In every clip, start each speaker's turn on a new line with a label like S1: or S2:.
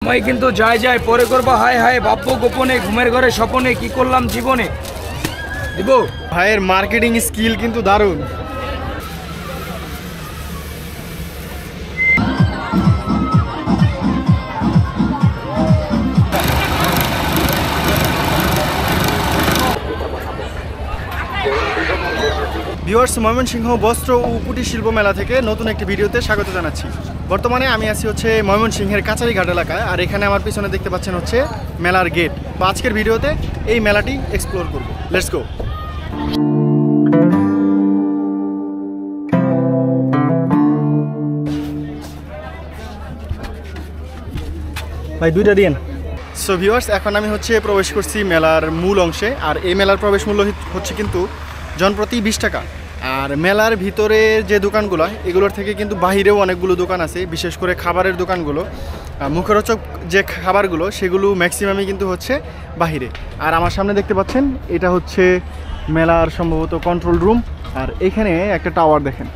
S1: সময় কিন্তু যায় যায়, পরে করবো হায় হায়, ভাববো গোপনে, ঘুমের ঘরে স্বপনে, কি করলাম জীবনে। দিব
S2: ভাইয়ের মার্কেটিং স্কিল কিন্তু দারুণ। ভিউয়ার্স, ময়মনসিংহ বস্ত্র ও কুটির শিল্প মেলা থেকে নতুন একটি ভিডিওতে স্বাগত জানাচ্ছি। বর্তমানে আমি আছি হচ্ছে ময়মনসিংহের কাছারিঘাট এলাকায়, আর এখানে আমার পিছনে দেখতে পাচ্ছেন হচ্ছে মেলার গেট। তো আজকের ভিডিওতে এই মেলাটি এক্সপ্লোর করব। Let's go. ভাই দুইটা দিন। সো ভিউয়ার্স, এখন আমি হচ্ছে প্রবেশ করছি মেলার মূল অংশে। আর এই মেলার প্রবেশ মূল্য হচ্ছে কিন্তু জনপ্রতি 20 টাকা। আর মেলার ভিতরে যে দোকানগুলো, এগুলোর থেকে কিন্তু বাহিরেও অনেকগুলো দোকান আছে, বিশেষ করে খাবারের দোকানগুলো, মুখরোচক যে খাবারগুলো সেগুলো ম্যাক্সিমামই কিন্তু হচ্ছে বাহিরে। আর আমার সামনে দেখতে পাচ্ছেন এটা হচ্ছে মেলার সম্ভবত কন্ট্রোল রুম। আর এখানে একটা টাওয়ার দেখেন,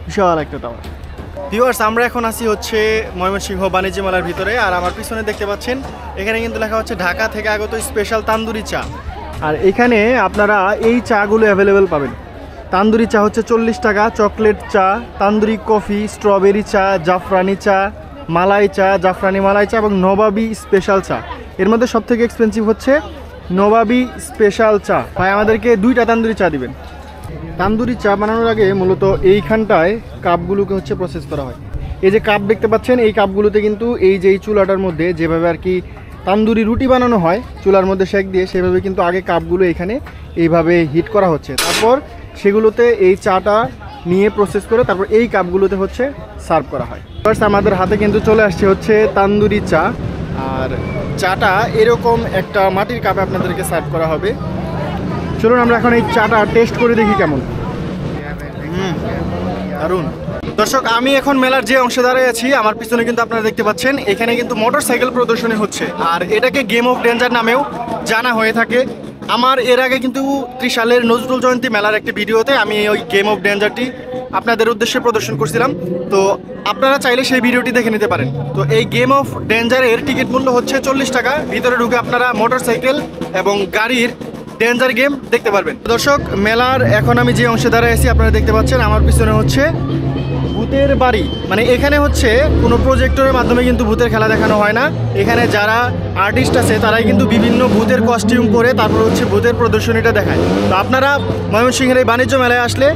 S2: বিশাল একটা টাওয়ার। ভিউয়ার্স, আমরা এখন আছি হচ্ছে ময়মনসিংহ বাণিজ্য মেলার ভিতরে। আর আমার পিছনে দেখতে পাচ্ছেন এখানে কিন্তু লেখা হচ্ছে ঢাকা থেকে আগত স্পেশাল তান্দুরি চা। আর এখানে আপনারা এই চাগুলো অ্যাভেলেবেল পাবেন। তান্দুরি চা হচ্ছে 40 টাকা, চকলেট চা, তান্দুরি কফি, স্ট্রবেরি চা, জাফরানি চা, মালাই চা, জাফরানি মালাই চা এবং নবাবী স্পেশাল চা। এর মধ্যে সবথেকে এক্সপেন্সিভ হচ্ছে নবাবী স্পেশাল চা। ভাই আমাদেরকে 2টা তান্দুরি চা দিবেন। তান্দুরি চা বানানোর আগে মূলত এইখানটায় কাপগুলোকে হচ্ছে প্রসেস করা হয়। এই যে কাপ দেখতে পাচ্ছেন, এই কাপগুলোতে কিন্তু এই যে এই চুলাটার মধ্যে যেভাবে আর কি তান্দুরি রুটি বানানো হয় চুলার মধ্যে সেক দিয়ে, সেভাবে কিন্তু আগে কাপগুলো এখানে এইভাবে হিট করা হচ্ছে। তারপর সেগুলোতে এই চাটা নিয়ে প্রসেস করে তারপর এই কাপগুলোতে হচ্ছে সার্ভ করা হয়। ফার্স্ট আমাদের হাতে কিন্তু চলে আসছে হচ্ছে তান্দুরি চা। আর চাটা এরকম একটা মাটির কাপে আপনাদেরকে সার্ভ করা হবে। চলুন আমরা এখন এই চাটা টেস্ট করে দেখি কেমন। দারুণ। দর্শক, আমি এখন মেলার যে অংশে দাঁড়িয়ে আছি, আমার পিছনে কিন্তু আপনারা দেখতে পাচ্ছেন এখানে কিন্তু মোটরসাইকেল প্রদর্শনী হচ্ছে। আর এটাকে গেম অফ ডেঞ্জার নামেও জানা হয়ে থাকে। আমার এর আগে কিন্তু ত্রিশালের নজরুল জয়ন্তী মেলার একটি ভিডিওতে আমি ওই গেম অফ ডেঞ্জারটি আপনাদের উদ্দেশ্যে প্রদর্শন করছিলাম। তো আপনারা চাইলে সেই ভিডিওটি দেখে নিতে পারেন। তো এই গেম অফ ডেঞ্জারের টিকিট মূল্য হচ্ছে 40 টাকা। ভিতরে ঢুকে আপনারা মোটরসাইকেল এবং গাড়ির ডেঞ্জার গেম দেখতে পারবেন। দর্শক, মেলার এখন আমি যে অংশে দাঁড়িয়ে আছি আপনারা দেখতে পাচ্ছেন আমার পিছনে হচ্ছে ভূতের বাড়ি। মানে এখানে হচ্ছে কোনো প্রজেক্টরের মাধ্যমে কিন্তু ভূতের খেলা দেখানো হয় না। এখানে যারা আর্টিস্ট আছে তারাই কিন্তু বিভিন্ন ভূতের কস্টিউম পরে তারপর হচ্ছে ভূতের প্রদর্শনীটা দেখায়। তো আপনারা ময়মনসিংহের এই বাণিজ্য মেলায় আসলে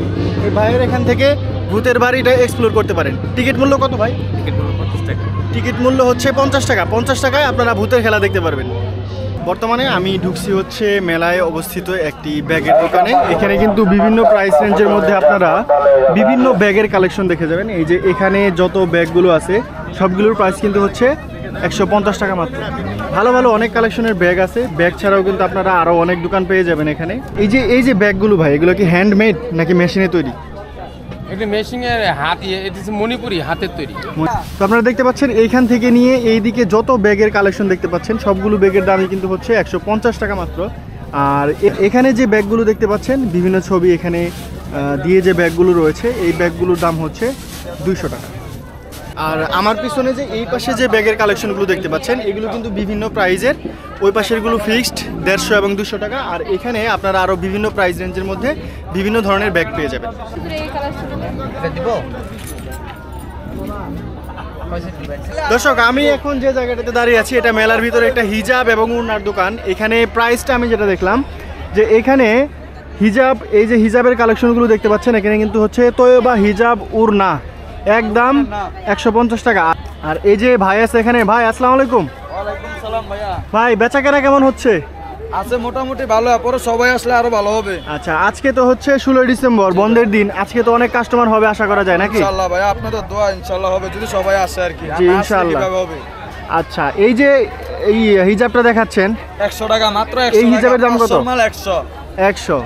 S2: এই ভাইয়ের এখান থেকে ভূতের বাড়িটা এক্সপ্লোর করতে পারেন। টিকিট মূল্য কত ভাই? টিকিট মূল্য 50 টাকা। টিকিট মূল্য হচ্ছে 50 টাকা। 50 টাকায় আপনারা ভূতের খেলা দেখতে পারবেন। বর্তমানে আমি ঢুকছি হচ্ছে মেলায় অবস্থিত একটি ব্যাগের দোকানে। এখানে কিন্তু বিভিন্ন প্রাইস রেঞ্জের মধ্যে আপনারা বিভিন্ন ব্যাগের কালেকশন দেখে যাবেন। এই যে এখানে যত ব্যাগগুলো আছে সবগুলোর প্রাইস কিন্তু হচ্ছে 150 টাকা মাত্র। ভালো ভালো অনেক কালেকশনের ব্যাগ আছে। ব্যাগ ছাড়াও কিন্তু আপনারা আরও অনেক দোকান পেয়ে যাবেন এখানে। এই যে ব্যাগগুলো ভাই, এগুলো কি হ্যান্ডমেড নাকি মেশিনে তৈরি?
S3: এটা মেশিনের মণিপুরি হাতের তৈরি।
S2: তো আপনারা দেখতে পাচ্ছেন এইখান থেকে নিয়ে এইদিকে যত ব্যাগের কালেকশন দেখতে পাচ্ছেন সবগুলো ব্যাগের দামই কিন্তু হচ্ছে 150 টাকা মাত্র। আর এখানে যে ব্যাগগুলো দেখতে পাচ্ছেন বিভিন্ন ছবি এখানে দিয়ে যে ব্যাগগুলো রয়েছে, এই ব্যাগগুলোর দাম হচ্ছে 200 টাকা। আর আমার পিছনে যে এই পাশে যে ব্যাগের কালেকশনগুলো দেখতে পাচ্ছেন এগুলো কিন্তু বিভিন্ন প্রাইজের। ওই পাশেরগুলো ফিক্সড 150 এবং 200 টাকা। আর এখানে আপনারা আরও বিভিন্ন প্রাইস রেঞ্জের মধ্যে বিভিন্ন ধরনের ব্যাগ পেয়ে যাবেন। দর্শক, আমি এখন যে জায়গাটাতে দাঁড়িয়ে আছি এটা মেলার ভিতরে একটা হিজাব এবং উন্নার দোকান। এখানে প্রাইসটা আমি যেটা দেখলাম যে এখানে হিজাব, এই যে হিজাবের কালেকশনগুলো দেখতে পাচ্ছেন এখানে কিন্তু হচ্ছে তৈবা হিজাব উরনা, একদম 150 টাকা। আর এই যে ভাই আছে এখানে, ভাই আসসালামু আলাইকুম।
S4: ওয়ালাইকুম সালাম ভাইয়া।
S2: ভাই বেচা কেনা কেমন হচ্ছে?
S4: আছে মোটামুটি ভালো, পরে সবাই আসলে আরো ভালো হবে।
S2: আচ্ছা, আজকে তো হচ্ছে 16 ডিসেম্বর বন্ধের দিন, আজকে তো অনেক কাস্টমার হবে আশা করা যায় নাকি?
S4: ইনশাআল্লাহ ভাইয়া, আপনাদের দোয়া ইনশাআল্লাহ হবে যদি সবাই আসে আর কি।
S2: জি ইনশাআল্লাহ
S4: হবে।
S2: আচ্ছা, এই যে এই হিজাবটা দেখাচ্ছেন
S4: 100 টাকা মাত্র। 100
S2: এই হিজাবের দাম কত?
S4: 100।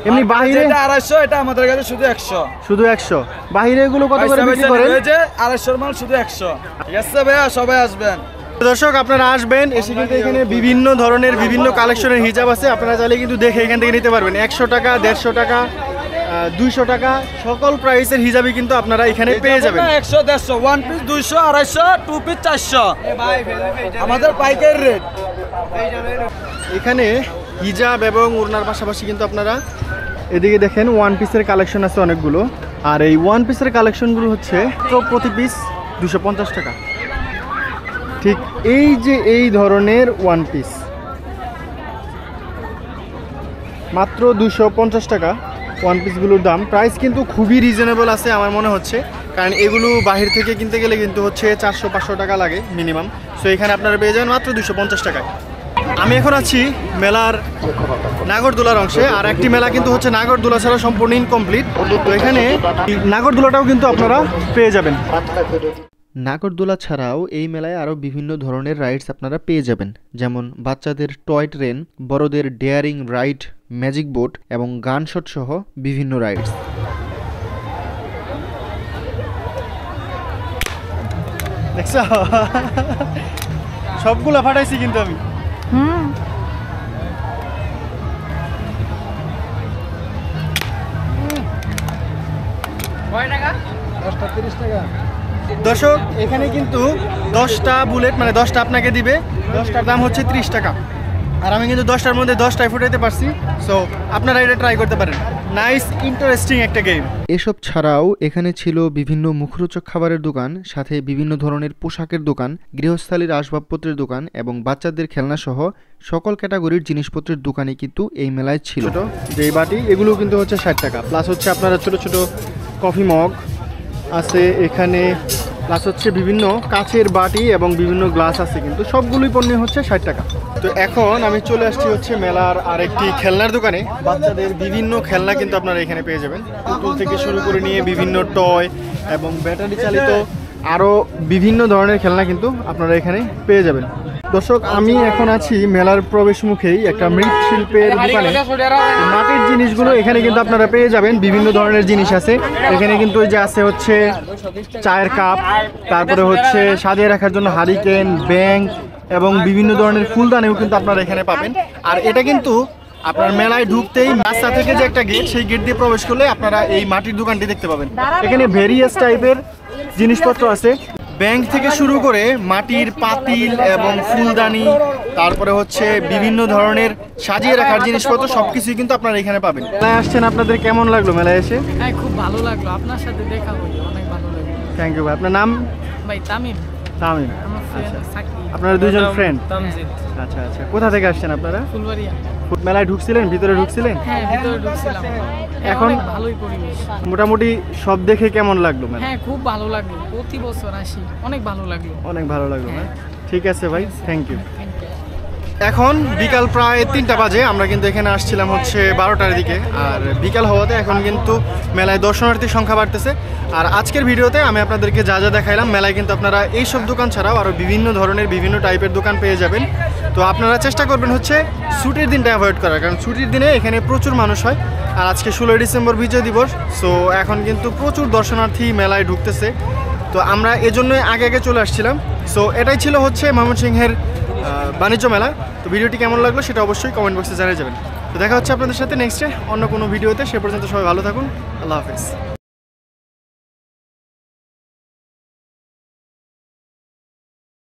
S2: এমনি বাইরে
S4: এটা 250, এটা আমাদের কাছে শুধু 100।
S2: শুধু 100। বাইরে এগুলো কত করে বিক্রি করেন?
S4: এই যে 250 মাল শুধু 100। ঠিক আছে ভাইয়া, সবাই আসবেন।
S2: দর্শক, আপনারা আসবেন, এসে কিন্তু এখানে বিভিন্ন ধরনের বিভিন্ন কালেকশনের হিজাব আছে। আপনারা চাইলে কিন্তু দেখে এখান থেকে নিতে পারবেন। 100 টাকা, 150 টাকা, 200 টাকা সকল প্রাইসের হিসাবে কিন্তু আপনারা এখানে পেয়ে যাবেন।
S4: 100 150 ওয়ান পিস 200 250 টু পিস 400 আমাদের পাইকারি রেট।
S2: এখানে হিজাব এবং ওড়নার পাশাপাশি কিন্তু আপনারা এদিকে দেখেন ওয়ান পিসের কালেকশন আছে অনেকগুলো। আর এই ওয়ান পিসের কালেকশনগুলো হচ্ছে তো প্রতি পিস 250 টাকা। ঠিক এই যে এই ধরনের ওয়ান পিস মাত্র 250 টাকা ওয়ান পিসগুলোর দাম। প্রাইস কিন্তু খুবই রিজনেবল আছে আমার মনে হচ্ছে, কারণ এগুলো বাহির থেকে কিনতে গেলে কিন্তু হচ্ছে 400-500 টাকা লাগে মিনিমাম। সো এখানে আপনারা পেয়ে যাবেন মাত্র 250 টাকায়। আমি এখন আছি মেলার নাগরদোলার অংশে। আর একটি মেলা কিন্তু হচ্ছে নাগরদোলা ছাড়া সম্পূর্ণ ইনকমপ্লিট। তো এখানে নাগরদোলাটাও কিন্তু আপনারা পেয়ে যাবেন।
S5: নাগরদোলা ছাড়াও এই মেলায় আরও বিভিন্ন ধরনের রাইডস আপনারা পেয়ে যাবেন, যেমন বাচ্চাদের টয় ট্রেন, বড়দের ডেয়ারিং রাইড, ম্যাজিক বোট এবং গান শট সহ বিভিন্ন রাইডস।
S2: দেখছ সবগুলো ফাটাইছি কিন্তু আমি। দর্শক এখানে কিন্তু 10টা বুলেট মানে 10টা আপনাকে দিবে, 10টার দাম হচ্ছে 30 টাকা। আর আমি কিন্তু 10টার মধ্যে 10টাই ফুটাইতে পারছি। সো আপনারা এটা ট্রাই করতে পারেন। নাইস ইন্টারেস্টিং একটা গেম।
S5: এসব ছাড়াও এখানে ছিল বিভিন্ন মুখরোচক খাবারের দোকান, সাথে বিভিন্ন ধরনের পোশাকের দোকান, গৃহস্থালির আসবাবপত্রের দোকান এবং বাচ্চাদের খেলনা সহ সকল ক্যাটাগরির জিনিসপত্রের দোকানই কিন্তু এই মেলায় ছিল।
S2: যে বাটি এগুলো কিন্তু হচ্ছে 60 টাকা, প্লাস হচ্ছে আপনারা ছোট ছোট কফি মগ আছে এখানে, প্লাস হচ্ছে বিভিন্ন কাচের বাটি এবং বিভিন্ন গ্লাস আছে, কিন্তু সবগুলোই পণ্য হচ্ছে 60 টাকা। তো এখন আমি চলে আসছি হচ্ছে মেলার আরেকটি খেলনার দোকানে। বাচ্চাদের বিভিন্ন খেলনা কিন্তু আপনারা এখানে পেয়ে যাবেন, পুতুল থেকে শুরু করে নিয়ে বিভিন্ন টয় এবং ব্যাটারি চালিত আরও বিভিন্ন ধরনের খেলনা কিন্তু আপনারা এখানে পেয়ে যাবেন। দর্শক আমি এখন আছি মেলার প্রবেশ মুখেই একটা মৃৎশিল্পের দোকানে। মাটির জিনিসগুলো এখানে কিন্তু আপনারা পেয়ে যাবেন, বিভিন্ন ধরনের জিনিস আছে এখানে কিন্তু। ওই যে আছে হচ্ছে চায়ের কাপ, তারপরে হচ্ছে সাজিয়ে রাখার জন্য হারিকেন, ব্যাংক এবং বিভিন্ন ধরনের ফুলদানিও কিন্তু আপনারা এখানে পাবেন। আর এটা কিন্তু আপনার মেলায় ঢুকতেই রাস্তা থেকে যে একটা গেট, সেই গেট দিয়ে প্রবেশ করলে আপনারা এই মাটির দোকানটি দেখতে পাবেন। এখানে ভেরিয়াস টাইপের জিনিসপত্র আছে, ব্যাংক থেকে শুরু করে মাটির পাতিল এবং ফুলদানি, তারপরে হচ্ছে বিভিন্ন ধরনের সাজিয়ে রাখার জিনিসপত্র, সবকিছুই কিন্তু আপনারা এখানে পাবেন। মেলায় আসছেন, আপনাদের কেমন লাগলো মেলায় এসে?
S6: হ্যাঁ, খুব ভালো লাগলো, আপনার সাথে দেখা হলো, অনেক ভালো লাগলো।
S2: থ্যাংক ইউ ভাই। আপনার নাম?
S6: ভাই তামিম।
S2: তামিম,
S6: আমার ফ্রেন্ড সাকিব।
S2: আপনারা দুজন ফ্রেন্ড?
S6: তামজিদ।
S2: আচ্ছা আচ্ছা, কোথা থেকে আসছেন আপনারা?
S6: ফুলবাড়িয়া।
S2: মেলায় ঢুকছিলেন, ভিতরে ঢুকছিলেন?
S6: হ্যাঁ, ভিতরে ঢুকছিলাম।
S2: এখন
S6: অনেক ভালোই পরিবেশ।
S2: মোটামুটি সব দেখে কেমন লাগলো মেলা?
S6: হ্যাঁ, খুব ভালো লাগলো, প্রতি বছর আসি, অনেক ভালো লাগলো।
S2: অনেক ভালো লাগলো না? ঠিক আছে ভাই, থ্যাংক ইউ।
S6: Thank you.
S2: এখন বিকাল প্রায় 3টা বাজে। আমরা কিন্তু এখানে আসছিলাম হচ্ছে 12টার দিকে। আর বিকাল হওয়াতে এখন কিন্তু মেলায় দর্শনার্থীর সংখ্যা বাড়তেছে। আর আজকের ভিডিওতে আমি আপনাদেরকে যা যা দেখাইলাম, মেলায় কিন্তু আপনারা এইসব দোকান ছাড়াও আরও বিভিন্ন ধরনের বিভিন্ন টাইপের দোকান পেয়ে যাবেন। তো আপনারা চেষ্টা করবেন হচ্ছে ছুটির দিনটা অ্যাভয়েড করার, কারণ ছুটির দিনে এখানে প্রচুর মানুষ হয়। আর আজকে 16 ডিসেম্বর বিজয় দিবস। সো এখন কিন্তু প্রচুর দর্শনার্থী মেলায় ঢুকতেছে। তো আমরা এজন্যই আগে আগে চলে আসছিলাম। সো এটাই ছিল হচ্ছে ময়মনসিংহের বাণিজ্য মেলা। তো ভিডিওটি কেমন লাগলো সেটা অবশ্যই কমেন্ট বক্সে জানিয়ে যাবেন। তো দেখা হচ্ছে আপনাদের সাথে নেক্সটে অন্য কোনো ভিডিওতে। সে পর্যন্ত সবাই ভালো থাকুন। আল্লাহ হাফেজ।